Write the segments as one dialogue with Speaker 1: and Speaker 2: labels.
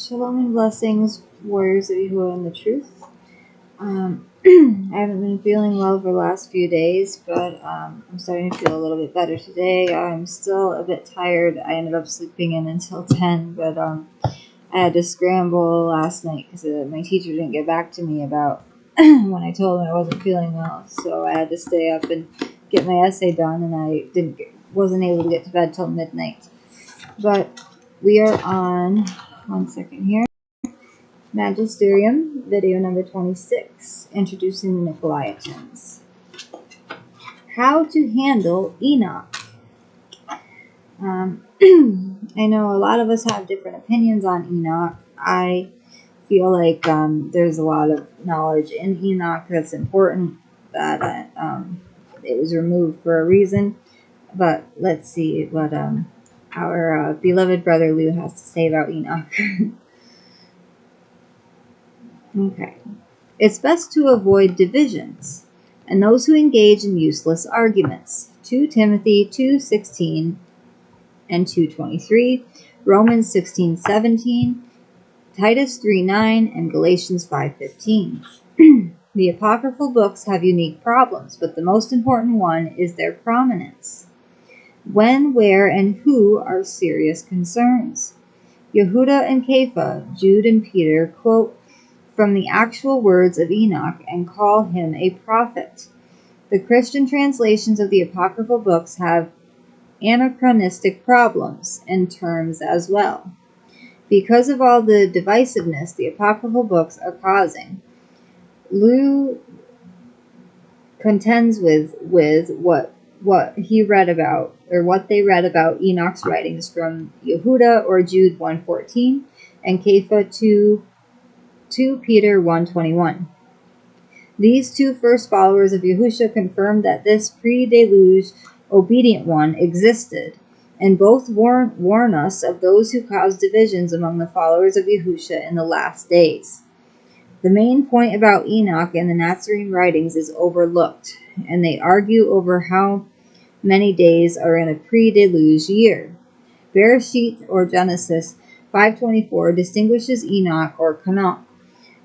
Speaker 1: Shalom and blessings, warriors of Yahuah and the truth. I haven't been feeling well for the last few days, but I'm starting to feel a little bit better today. I'm still a bit tired. I ended up sleeping in until 10, but I had to scramble last night because my teacher didn't get back to me about when I told him I wasn't feeling well. So I had to stay up and get my essay done, and I wasn't able to get to bed till midnight. But we are on, one second here, Magisterium, video number 26, introducing the Nicolaitans. How to handle Enoch. I know a lot of us have different opinions on Enoch. I feel like there's a lot of knowledge in Enoch that's important, that it was removed for a reason. But let's see what our beloved brother Lou has to say about Enoch. Okay. It's best to avoid divisions and those who engage in useless arguments. 2 Timothy 2:16 and 2:23, Romans 16:17, Titus 3:9, and Galatians 5:15. The apocryphal books have unique problems, but the most important one is their prominence. When, where, and who are serious concerns. Yehuda and Kepha, Jude and Peter quote from the actual words of Enoch and call him a prophet. The Christian translations of the apocryphal books have anachronistic problems and terms as well. Because of all the divisiveness the apocryphal books are causing, Lou contends with what he read about, or what they read about Enoch's writings from Yehuda or Jude 1:14 and Kepha 2 Peter 1:21. These two first followers of Yahusha confirmed that this pre-deluge obedient one existed, and both warn us of those who cause divisions among the followers of Yahusha in the last days. The main point about Enoch and the Nazarene writings is overlooked, and they argue over how many days are in a pre-deluge year. Bereshit or Genesis 5:24 distinguishes Enoch or Canon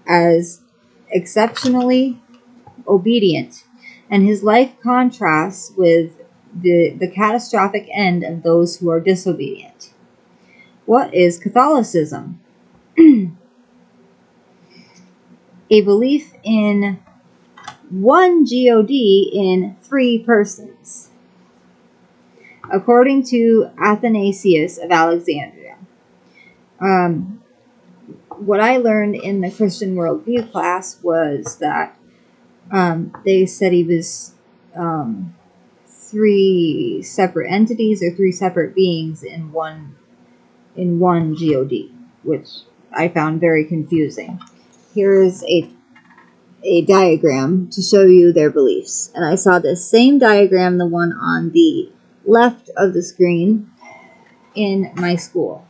Speaker 1: as exceptionally obedient, and his life contrasts with the catastrophic end of those who are disobedient. What is Catholicism? A belief in one God in 3 persons, according to Athanasius of Alexandria. What I learned in the Christian worldview class was that they said he was 3 separate entities or 3 separate beings in one God, which I found very confusing. Here is a diagram to show you their beliefs. And I saw this same diagram, the one on the left of the screen, in my school.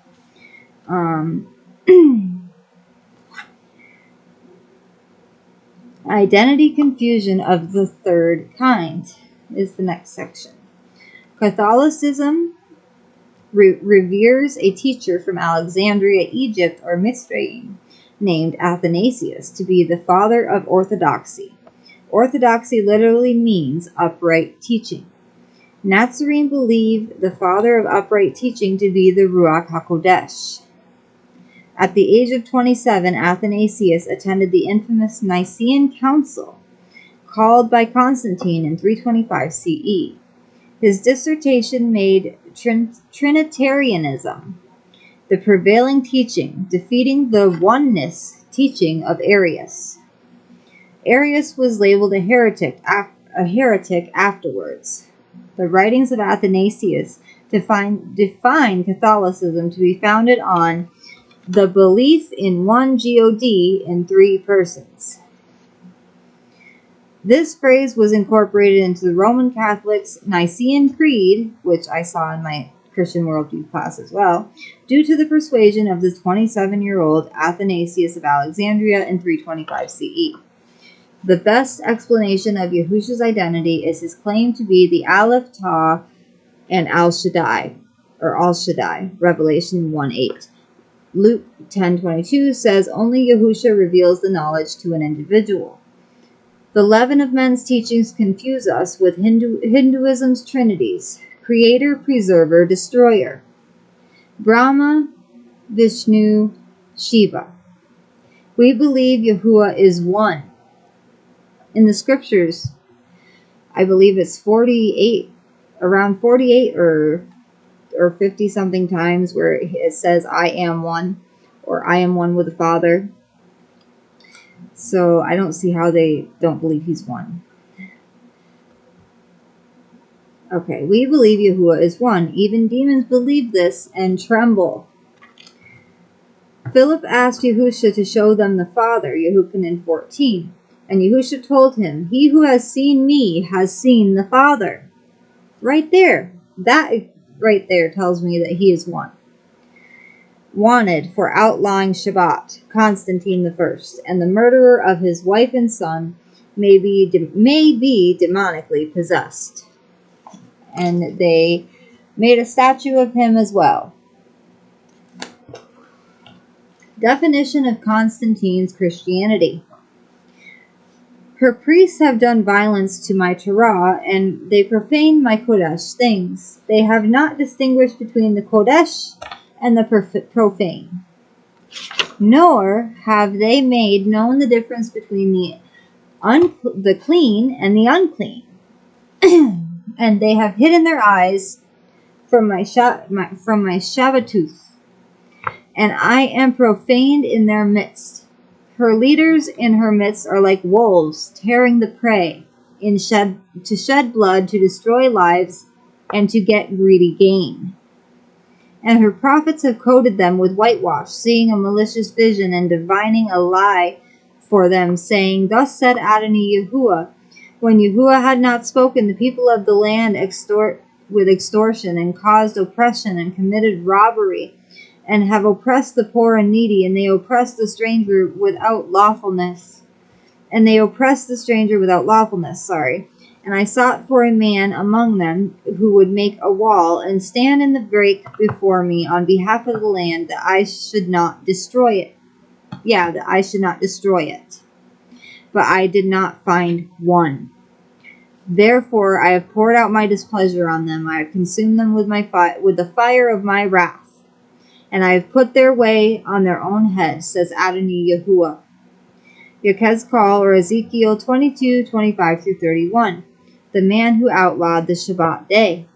Speaker 1: Identity confusion of the 3rd kind is the next section. Catholicism reveres a teacher from Alexandria, Egypt, or Magisterium, named Athanasius, to be the father of orthodoxy. Orthodoxy literally means upright teaching. Nazarene believe the father of upright teaching to be the Ruach HaKodesh. At the age of 27, Athanasius attended the infamous Nicene Council, called by Constantine in 325 CE. His dissertation made Trinitarianism the prevailing teaching, defeating the oneness teaching of Arius. Arius was labeled a heretic afterwards. The writings of Athanasius define Catholicism to be founded on the belief in one God in 3 persons. This phrase was incorporated into the Roman Catholics' Nicene Creed, which I saw in my Christian worldview class as well, due to the persuasion of the 27-year-old Athanasius of Alexandria in 325 CE. The best explanation of Yahusha's identity is his claim to be the Aleph, Tau, and Al Shaddai, Revelation 1:8. Luke 10:22 says, only Yahusha reveals the knowledge to an individual. The leaven of men's teachings confuse us with Hinduism's trinities: creator, preserver, destroyer. Brahma, Vishnu, Shiva. We believe Yahuah is one. In the scriptures, I believe it's 48, around 48 or 50 something times where it says I am one, or I am one with the Father. So I don't see how they don't believe he's one. Okay, we believe Yahuah is one. Even demons believe this and tremble. Philip asked Yahusha to show them the Father, Yehuchanan 14. And Yahusha told him, he who has seen me has seen the Father. Right there. That right there tells me that he is one. Wanted for outlawing Shabbat, Constantine I, and the murderer of his wife and son may be demonically possessed. And they made a statue of him as well. Definition of Constantine's Christianity. Her priests have done violence to my Torah, and they profane my Kodesh things. They have not distinguished between the Kodesh and the profane. Nor have they made known the difference between the clean and the unclean. And they have hidden their eyes from my Shabbatooth, and I am profaned in their midst. Her leaders in her midst are like wolves, tearing the prey, to shed blood, to destroy lives, and to get greedy gain. And her prophets have coated them with whitewash, seeing a malicious vision and divining a lie for them, saying, thus said Adonai Yahuah, when Yahuah had not spoken, the people of the land with extortion, and caused oppression, and committed robbery, and have oppressed the poor and needy, and they oppressed the stranger without lawfulness. And I sought for a man among them who would make a wall and stand in the break before me on behalf of the land, that I should not destroy it. But I did not find one. Therefore I have poured out my displeasure on them. I have consumed them with the fire of my wrath. And I have put their way on their own head, says Adonai Yahuah. Yechezkel, or Ezekiel 22:25-31. The man who outlawed the Shabbat day.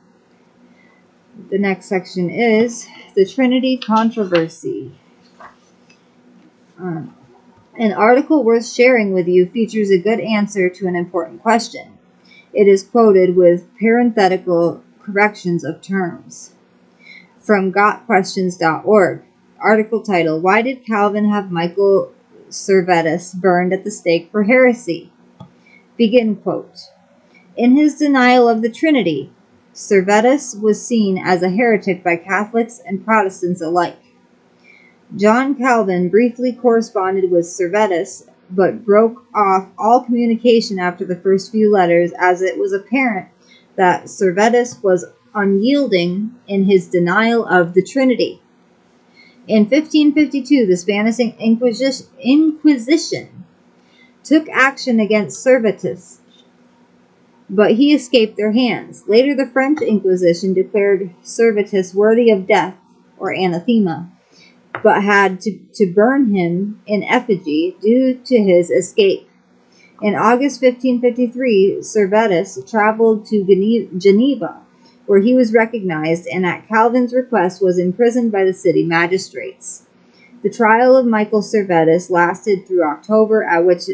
Speaker 1: The next section is the Trinity controversy. An article worth sharing with you features a good answer to an important question. It is quoted with parenthetical corrections of terms. From gotquestions.org. Article title, Why did Calvin have Michael Servetus burned at the stake for heresy? Begin quote. In his denial of the Trinity, Servetus was seen as a heretic by Catholics and Protestants alike. John Calvin briefly corresponded with Servetus, but broke off all communication after the first few letters, as it was apparent that Servetus was unyielding in his denial of the Trinity. In 1552, the Spanish Inquisition took action against Servetus, but he escaped their hands. Later, the French Inquisition declared Servetus worthy of death, or anathema, but had to burn him in effigy due to his escape. In August 1553, Servetus traveled to Geneva, where he was recognized and at Calvin's request was imprisoned by the city magistrates. The trial of Michael Servetus lasted through October, at which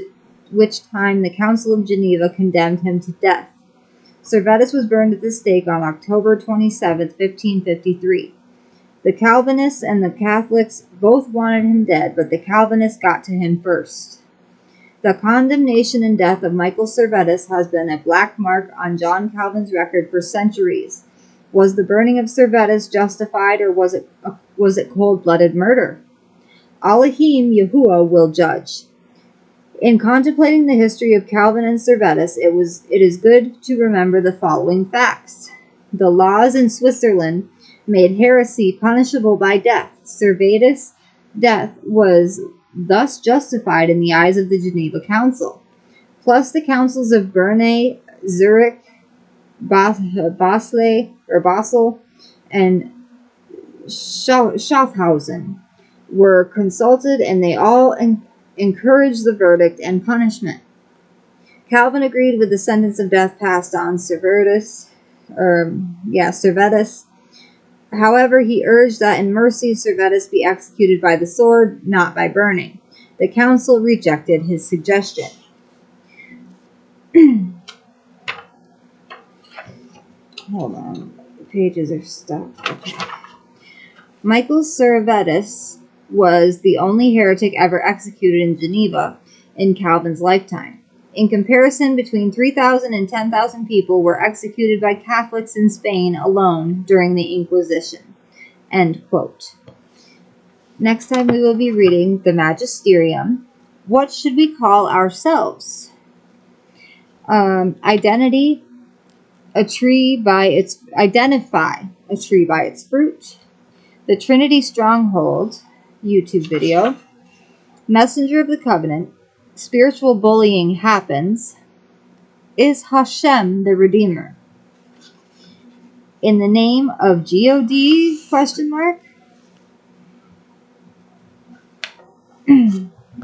Speaker 1: time the Council of Geneva condemned him to death. Servetus was burned at the stake on October 27, 1553. The Calvinists and the Catholics both wanted him dead, but the Calvinists got to him first. The condemnation and death of Michael Servetus has been a black mark on John Calvin's record for centuries. Was the burning of Servetus justified, or was it cold-blooded murder? Elohim Yahuah will judge. In contemplating the history of Calvin and Servetus, it is good to remember the following facts. The laws in Switzerland made heresy punishable by death. Servetus death was thus justified in the eyes of the Geneva Council, plus the councils of Bernay, Zurich, Basel, and Schaffhausen were consulted, and they all encouraged the verdict and punishment. Calvin agreed with the sentence of death passed on Servetus. However, he urged that in mercy Servetus be executed by the sword, not by burning. The council rejected his suggestion. Hold on, the pages are stuck. Okay. Michael Servetus was the only heretic ever executed in Geneva in Calvin's lifetime. In comparison, between 3,000 and 10,000 people were executed by Catholics in Spain alone during the Inquisition. End quote. Next time we will be reading the Magisterium. What should we call ourselves? Identify a tree by its fruit. The Trinity Stronghold YouTube video. Messenger of the Covenant. Spiritual bullying happens. Is Hashem the Redeemer? In the name of God?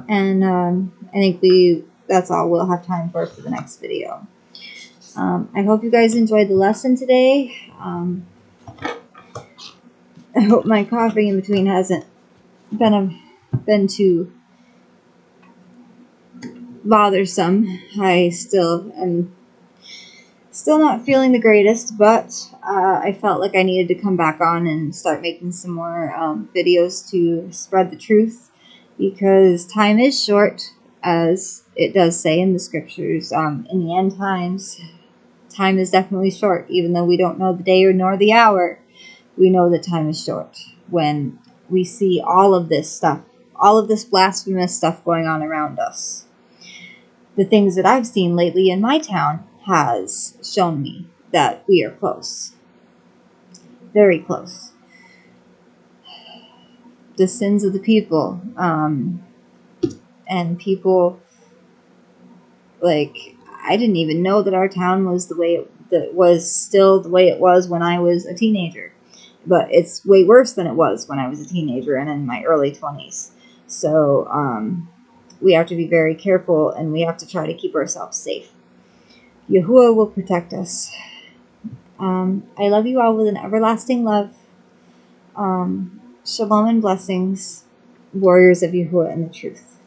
Speaker 1: And I think that's all we'll have time for the next video. I hope you guys enjoyed the lesson today. I hope my coughing in between hasn't been too bothersome. I am still not feeling the greatest, but I felt like I needed to come back on and start making some more videos to spread the truth, because time is short, as it does say in the scriptures. In the end times, time is definitely short. Even though we don't know the day nor the hour, we know that time is short when we see all of this stuff, all of this blasphemous stuff going on around us. The things that I've seen lately in my town has shown me that we are close. Very close. The sins of the people, and people, like, I didn't even know that our town was still the way it was when I was a teenager. But it's way worse than it was when I was a teenager and in my early 20s. So, we have to be very careful, and we have to try to keep ourselves safe. Yahuah will protect us. I love you all with an everlasting love. Shalom and blessings, warriors of Yahuah and the truth.